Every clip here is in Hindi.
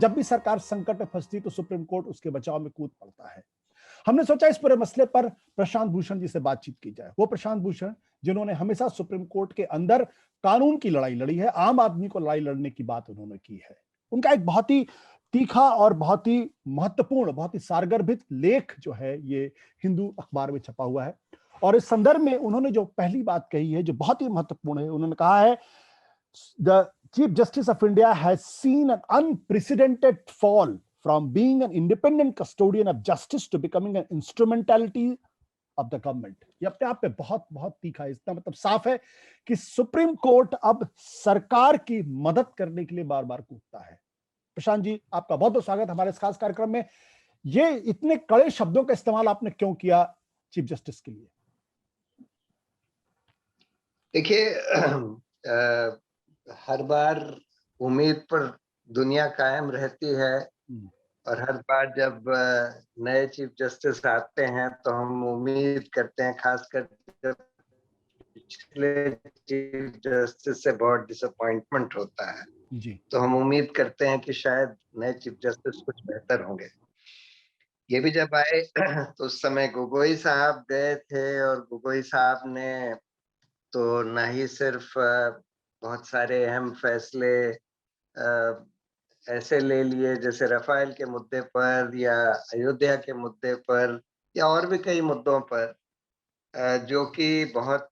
जब भी सरकार संकट में फंसती तो सुप्रीम कोर्ट उसके बचाव में कूद पड़ता है। हमने सोचा इस पूरे मसले पर प्रशांत भूषण जी से बातचीत की जाए। वो प्रशांत भूषण जिन्होंने हमेशा सुप्रीम कोर्ट के अंदर कानून की लड़ाई लड़ी है, आम आदमी को लड़ाई लड़ने की बात उन्होंने की है। उनका एक बहुत ही तीखा और बहुत ही महत्वपूर्ण, बहुत ही सारगर्भित लेख जो है ये हिंदू अखबार में छपा हुआ है। और इस संदर्भ में उन्होंने जो पहली बात कही है जो बहुत ही महत्वपूर्ण है, उन्होंने कहा है the chief justice of India has seen an unprecedented fall from being an independent custodian of justice to becoming an instrumentality of the government। ये अपने आप में बहुत बहुत तीखा है। इसका मतलब साफ है कि सुप्रीम कोर्ट अब सरकार की मदद करने के लिए बार बार कूदता है। प्रशांत जी, आपका बहुत बहुत स्वागत हमारे इस खास कार्यक्रम में। ये इतने कड़े शब्दों का इस्तेमाल आपने क्यों किया चीफ जस्टिस के लिए? देखिए, हर बार उम्मीद पर दुनिया कायम रहती है और हर बार जब नए चीफ जस्टिस आते हैं तो हम उम्मीद करते हैं, खासकर जब पिछले चीफ जस्टिस से बहुत डिसअपॉइंटमेंट होता है जी। तो हम उम्मीद करते हैं कि शायद नए चीफ जस्टिस कुछ बेहतर होंगे। ये भी जब आए तो उस समय गोगोई साहब गए थे और गोगोई साहब ने तो ना ही सिर्फ बहुत सारे अहम फैसले ऐसे ले लिए जैसे रफाल के मुद्दे पर या अयोध्या के मुद्दे पर या और भी कई मुद्दों पर जो कि बहुत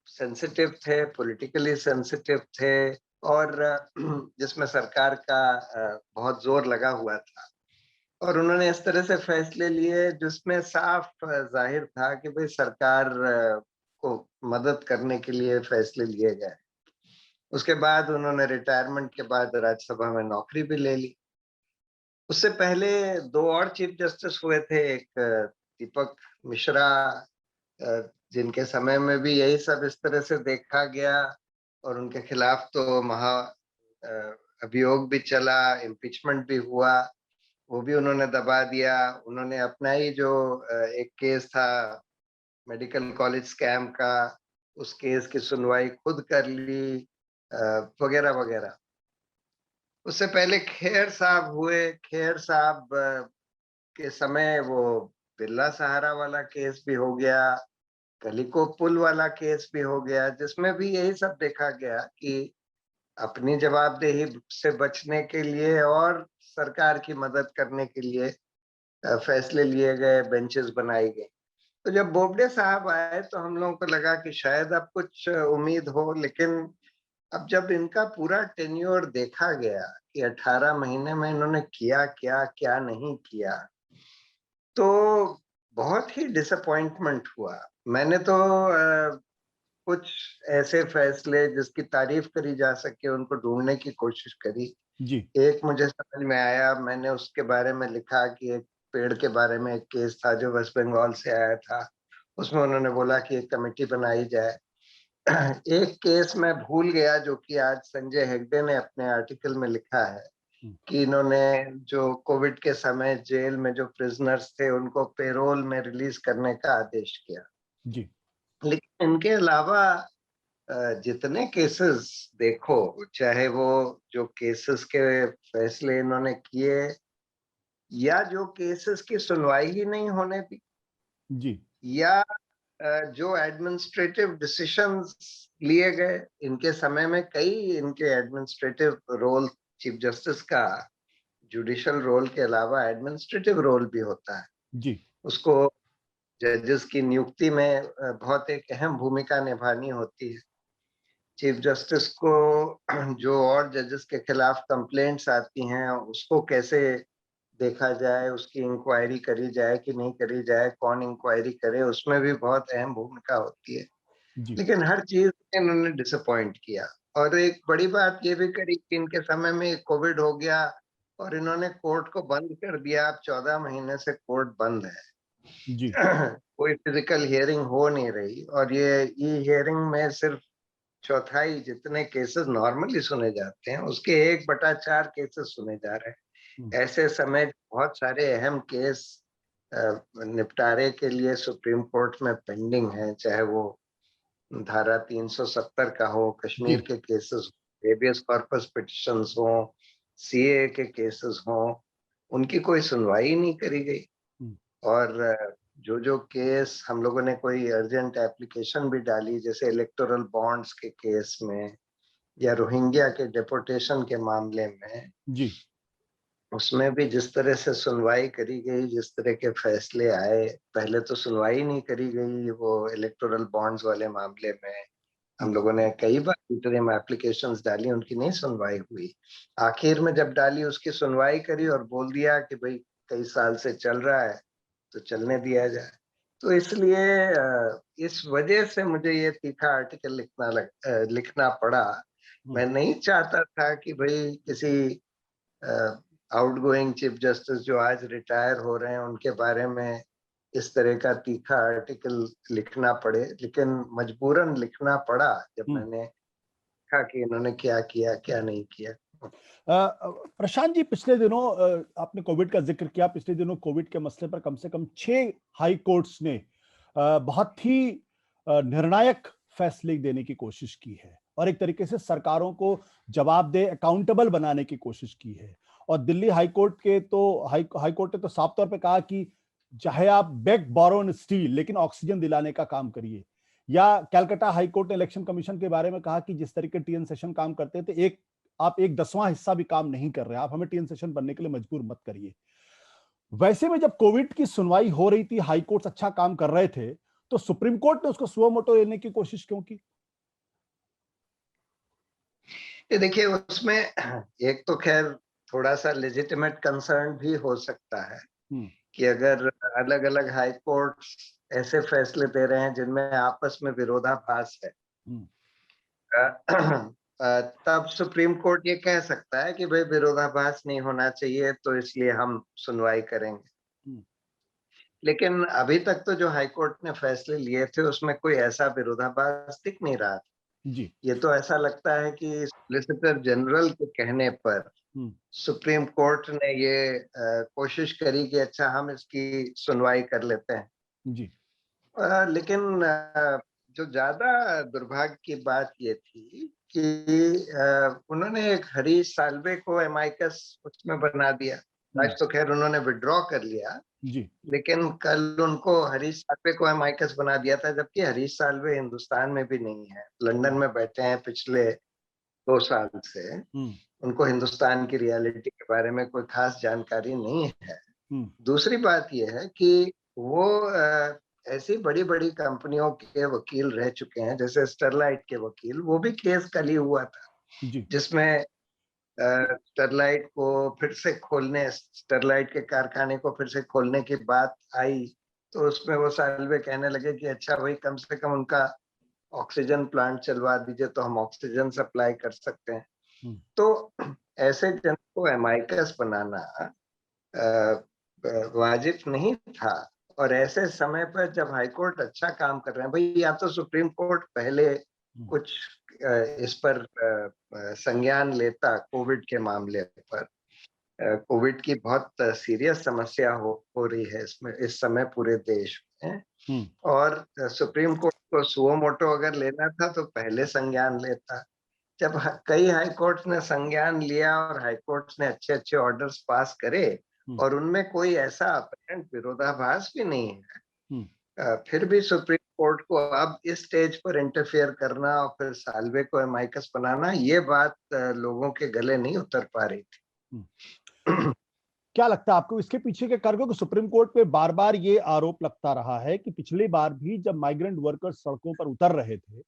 सेंसिटिव थे, पॉलिटिकली सेंसिटिव थे और जिसमें सरकार का बहुत जोर लगा हुआ था। और उन्होंने इस तरह से फैसले लिए जिसमें साफ जाहिर था कि भाई सरकार को मदद करने के लिए फैसले लिए गए। उसके बाद उन्होंने रिटायरमेंट के बाद राज्यसभा में नौकरी भी ले ली। उससे पहले 2 और चीफ जस्टिस हुए थे, एक दीपक मिश्रा जिनके समय में भी यही सब इस तरह से देखा गया और उनके खिलाफ तो अभियोग भी चला, इम्पीचमेंट भी हुआ, वो भी उन्होंने दबा दिया। उन्होंने अपना ही जो एक केस था मेडिकल कॉलेज स्कैम का, उस केस की सुनवाई खुद कर ली वगैरह वगैरह। उससे पहले खेर साहब हुए। खेर साहब के समय वो बिरला सहारा वाला केस भी हो गया, कलिको पुल वाला केस भी हो गया, जिसमें भी यही सब देखा गया कि अपनी जवाबदेही से बचने के लिए और सरकार की मदद करने के लिए फैसले लिए गए, बेंचेस बनाई गई। तो जब बोबडे साहब आए तो हम लोगों को लगा कि शायद अब कुछ उम्मीद हो, लेकिन अब जब इनका पूरा टेन्योर देखा गया कि 18 महीने में इन्होंने किया क्या, क्या नहीं किया, तो बहुत ही डिसअपॉइंटमेंट हुआ। मैंने तो कुछ ऐसे फैसले जिसकी तारीफ करी जा सके उनको ढूंढने की कोशिश करी। जी। एक मुझे समझ में आया, मैंने उसके बारे में लिखा कि एक पेड़ के बारे में एक केस था जो वेस्ट बंगाल से आया था, उसमें उन्होंने बोला कि एक कमेटी बनाई जाए। एक केस मैं भूल गया जो कि आज संजय हेगड़े ने अपने आर्टिकल में लिखा है कि इन्होंने जो कोविड के समय जेल में जो प्रिजनर्स थे उनको पेरोल में रिलीज करने का आदेश किया। जी। लेकिन इनके अलावा जितने केसेस देखो, चाहे वो जो केसेस के फैसले इन्होंने किए या जो केसेस की सुनवाई ही नहीं होने दी, जी। या जो एडमिनिस्ट्रेटिव डिसीजंस लिए गए इनके समय में, कई इनके एडमिनिस्ट्रेटिव रोल, चीफ जस्टिस का जुडिशियल रोल के अलावा एडमिनिस्ट्रेटिव रोल भी होता है। जी। उसको जजेस की नियुक्ति में बहुत एक अहम भूमिका निभानी होती है। चीफ जस्टिस को जो और जजेस के खिलाफ कंप्लेंट्स आती हैं उसको कैसे देखा जाए, उसकी इंक्वायरी करी जाए कि नहीं करी जाए, कौन इंक्वायरी करे, उसमें भी बहुत अहम भूमिका होती है। जी। लेकिन हर चीज में इन्होंने डिसअपॉइंट किया। और एक बड़ी बात ये भी करी कि इनके समय में कोविड हो गया और इन्होंने कोर्ट को बंद कर दिया। अब 14 महीने से कोर्ट बंद है। जी। कोई फिजिकल हियरिंग हो नहीं रही और ये ई हियरिंग में सिर्फ चौथाई जितने केसेस नॉर्मली सुने जाते हैं उसके 1/4 केसेस सुने जा रहे हैं। ऐसे समय बहुत सारे अहम केस निपटारे के लिए सुप्रीम कोर्ट में पेंडिंग है, चाहे वो धारा 370 का हो, कश्मीर के केसेस, हेबियस कॉर्पस पिटिशंस हो, सीए के केसेस हों, उनकी कोई सुनवाई ही नहीं करी गई। और जो केस हम लोगों ने कोई अर्जेंट एप्लीकेशन भी डाली, जैसे इलेक्टोरल बॉन्ड्स के केस में या रोहिंग्या के डिपोर्टेशन के मामले में, जी उसमें भी जिस तरह से सुनवाई करी गई, जिस तरह के फैसले आए, पहले तो सुनवाई नहीं करी गई वो इलेक्टोरल बॉन्ड्स वाले मामले में। हम लोगों ने कई बार इंटरिम एप्लीकेशंस डाली, उनकी नहीं सुनवाई हुई। आखिर में जब डाली उसकी सुनवाई करी और बोल दिया कि भाई कई साल से चल रहा है तो चलने दिया जाए। तो इसलिए इस वजह से मुझे ये तीखा आर्टिकल लिखना पड़ा। मैं नहीं चाहता था कि भाई किसी आउटगोइंग चीफ जस्टिस जो आज रिटायर हो रहे हैं उनके बारे में इस तरह का तीखा आर्टिकल लिखना पड़े, लेकिन मजबूरन लिखना पड़ा जब मैंने देखा कि इन्होंने क्या किया, क्या नहीं किया। प्रशांत जी, पिछले दिनों आपने कोविड का जिक्र किया। पिछले दिनों कोविड के मसले पर कम से कम 6 हाई कोर्ट्स ने बहुत ही निर्णायक फैसले देने की कोशिश की है और एक तरीके से सरकारों को जवाबदेह, अकाउंटेबल बनाने की कोशिश की है। और दिल्ली हाई कोर्ट ने तो साफ तौर पे कहा कि चाहे आप बेग बोरो एंड स्टील, लेकिन ऑक्सीजन दिलाने का काम करिए। या कलकत्ता हाई कोर्ट ने इलेक्शन कमीशन के बारे में कहा कि जिस तरीके टीएन सेशन काम करते थे, आप 1/10वां हिस्सा भी काम नहीं कर रहे, आप हमें टीएन सेशन बनने के लिए मजबूर मत करिए। वैसे में जब कोविड की सुनवाई हो रही थी, हाई कोर्ट अच्छा काम कर रहे थे, तो सुप्रीम कोर्ट ने उसको सुओ मोटो लेने की कोशिश क्यों की? ये देखिए, उसमें एक तो खैर थोड़ा सा लेजिटिमेट कंसर्न भी हो सकता है कि अगर अलग-अलग हाई कोर्ट्स ऐसे फैसले दे रहे हैं जिनमें आपस में विरोधाभास है, तब सुप्रीम कोर्ट ये कह सकता है कि भाई विरोधाभास नहीं होना चाहिए, तो इसलिए हम सुनवाई करेंगे। लेकिन अभी तक तो जो हाई कोर्ट ने फैसले लिए थे उसमें कोई ऐसा विरोधाभास दिख नहीं रहा था। जी ये तो ऐसा लगता है कि सॉलिसिटर जनरल के कहने पर सुप्रीम कोर्ट ने ये कोशिश करी कि अच्छा हम इसकी सुनवाई कर लेते हैं। जी लेकिन जो ज्यादा दुर्भाग्य की बात ये थी कि उन्होंने एक हरीश साल्वे को एमाइकस उसमें बना दिया। आज तो खैर उन्होंने विड्रॉ कर लिया, जी लेकिन कल उनको हरीश साल्वे को एमाइकस बना दिया था, जबकि हरीश साल्वे हिंदुस्तान में भी नहीं है, लंदन में बैठे हैं पिछले 2 साल से। उनको हिंदुस्तान की रियलिटी के बारे में कोई खास जानकारी नहीं है। दूसरी बात यह है कि वो ऐसी बड़ी-बड़ी कंपनियों के वकील रह चुके हैं, जैसे स्टरलाइट के वकील। वो भी केस कल ही हुआ था, जिसमें स्टरलाइट को फिर से खोलने, स्टरलाइट के कारखाने को फिर से खोलने की बात आई, तो उसमें वो साल्वे कहने लगे कि अच्छा भाई कम से कम उनका ऑक्सीजन प्लांट चलवा दीजिए तो हम ऑक्सीजन सप्लाई कर सकते हैं। तो ऐसे जन को एमाइकस बनाना वाजिब नहीं था। और ऐसे समय पर जब हाई कोर्ट अच्छा काम कर रहे हैं, भाई या तो सुप्रीम कोर्ट पहले कुछ इस पर संज्ञान लेता कोविड के मामले पर। कोविड की बहुत सीरियस समस्या हो रही है इसमें इस समय पूरे देश में, और सुप्रीम कोर्ट को सुओ मोटो अगर लेना था तो पहले संज्ञान लेता। जब कई हाई कोर्ट ने संज्ञान लिया और हाई कोर्ट ने अच्छे-अच्छे ऑर्डर्स पास करे और उनमें कोई ऐसा अपरेंट विरोधाभास भी नहीं है, फिर भी सुप्रीम कोर्ट को अब इस स्टेज पर इंटरफेयर करना और फिर साल्वे को एमाइकस बनाना, ये बात लोगों के गले नहीं उतर पा रही थी। क्या लगता है आपको इसके पीछे के कारण? क्योंकि सुप्रीम कोर्ट पे बार-बार ये आरोप लगता रहा है कि पिछली बार भी जब माइग्रेंट वर्कर्स सड़कों पर उतर रहे थे,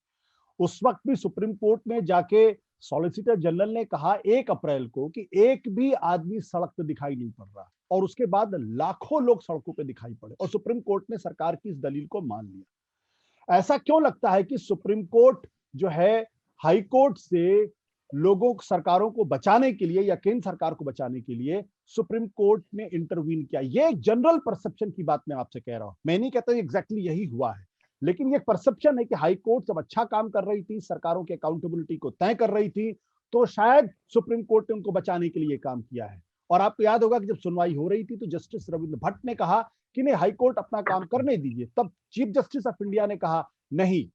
उस वक्त भी सुप्रीम कोर्ट में जाके सॉलिसिटर जनरल ने कहा 1 अप्रैल को कि एक भी आदमी सड़क पे दिखाई नहीं पड़ रहा, और उसके बाद लाखों लोग सड़कों पे दिखाई पड़े और सुप्रीम कोर्ट ने सरकार की इस दलील को मान लिया। ऐसा क्यों लगता है कि सुप्रीम कोर्ट जो है हाई कोर्ट से लोगों, सरकारों को बचाने के लिए या केंद्र सरकार को बचाने के लिए सुप्रीम कोर्ट ने इंटरवीन किया? ये जनरल परसेप्शन की बात मैं आपसे कह रहा हूं, मैं नहीं कहता एग्जैक्टली यही हुआ है, लेकिन ये परसेप्शन है कि हाई कोर्ट जब अच्छा काम कर रही थी, सरकारों की अकाउंटेबिलिटी को तय कर रही थी, तो शायद सुप्रीम कोर्ट ने उनको बचाने के लिए काम किया है। और आपको याद होगा कि जब सुनवाई हो रही थी तो जस्टिस रविंद्र भट्ट ने कहा कि नहीं, हाई कोर्ट अपना काम करने दीजिए, तब चीफ जस्टिस ऑफ इंडिया ने कहा नहीं।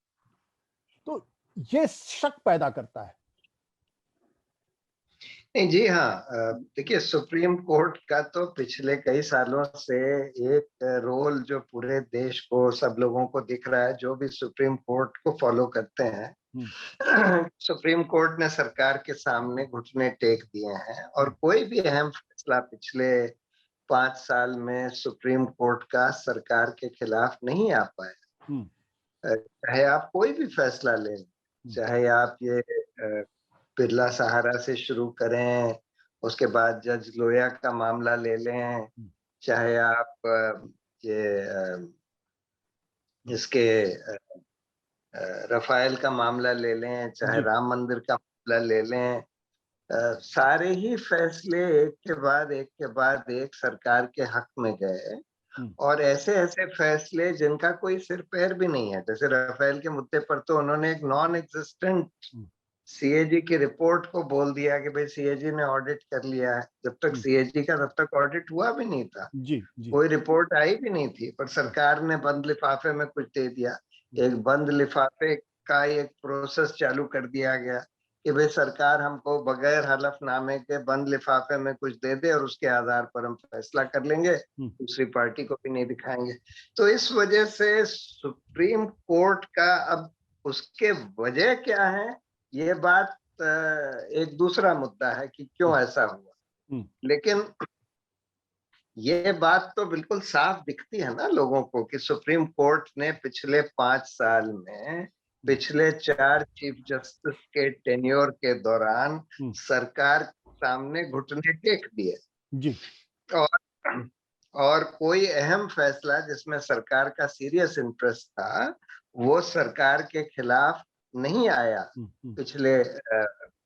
तो ये शक पैदा करता है। नहीं जी हाँ, देखिए सुप्रीम कोर्ट का तो पिछले कई सालों से एक रोल जो पूरे देश को, सब लोगों को दिख रहा है जो भी सुप्रीम कोर्ट को फॉलो करते हैं। सुप्रीम कोर्ट ने सरकार के सामने घुटने टेक दिए हैं और कोई भी अहम फैसला पिछले 5 साल में सुप्रीम कोर्ट का सरकार के खिलाफ नहीं आ पाया। चाहे आप कोई भी फैसला लें, चाहे आप ये बिरला सहारा से शुरू करें, उसके बाद जज लोया का मामला ले लें, चाहे आप ये इसके रफाइल का मामला ले लें, चाहे राम मंदिर का मामला ले लें, सारे ही फैसले एक के बाद एक सरकार के हक में गए और ऐसे ऐसे फैसले जिनका कोई सिर पैर भी नहीं है। जैसे रफाइल के मुद्दे पर तो उन्होंने एक नॉन एग्जिस्टेंट सीएजी की रिपोर्ट को बोल दिया कि भाई सीएजी ने ऑडिट कर लिया है। जब तक सीएजी का तब तक ऑडिट हुआ भी नहीं था, कोई रिपोर्ट आई भी नहीं थी, पर सरकार ने बंद लिफाफे में कुछ दे दिया। एक बंद लिफाफे का एक प्रोसेस चालू कर दिया गया कि भाई सरकार हमको बगैर हलफनामे के बंद लिफाफे में कुछ दे दे और उसके आधार पर हम फैसला कर लेंगे, दूसरी पार्टी को भी नहीं दिखाएंगे। तो इस वजह से सुप्रीम कोर्ट का अब उसके वजह क्या है, ये बात एक दूसरा मुद्दा है कि क्यों ऐसा हुआ। लेकिन ये बात तो बिल्कुल साफ दिखती है ना लोगों को कि सुप्रीम कोर्ट ने पिछले 5 साल में पिछले 4 चीफ जस्टिस के टेन्योर के दौरान सरकार के सामने घुटने टेक दिए जी। और कोई अहम फैसला जिसमें सरकार का सीरियस इंटरेस्ट था वो सरकार के खिलाफ नहीं आया पिछले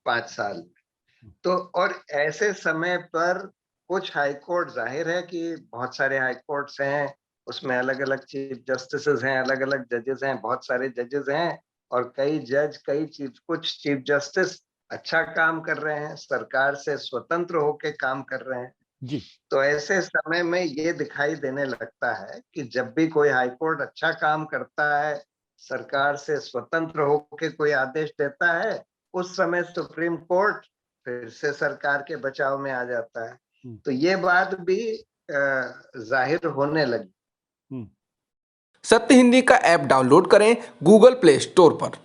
5 साल में। तो और ऐसे समय पर कुछ हाईकोर्ट, जाहिर है कि बहुत सारे हाईकोर्ट्स हैं, उसमें अलग अलग चीफ जस्टिस हैं, अलग अलग जजेस हैं, बहुत सारे जजेस हैं और कई जज, कुछ चीफ जस्टिस अच्छा काम कर रहे हैं, सरकार से स्वतंत्र होकर काम कर रहे हैं जी। तो ऐसे समय में ये दिखाई देने लगता है कि जब भी कोई हाईकोर्ट अच्छा काम करता है, सरकार से स्वतंत्र होकर कोई आदेश देता है, उस समय सुप्रीम कोर्ट फिर से सरकार के बचाव में आ जाता है। तो ये बात भी जाहिर होने लगी। सत्य हिंदी का ऐप डाउनलोड करें गूगल प्ले स्टोर पर।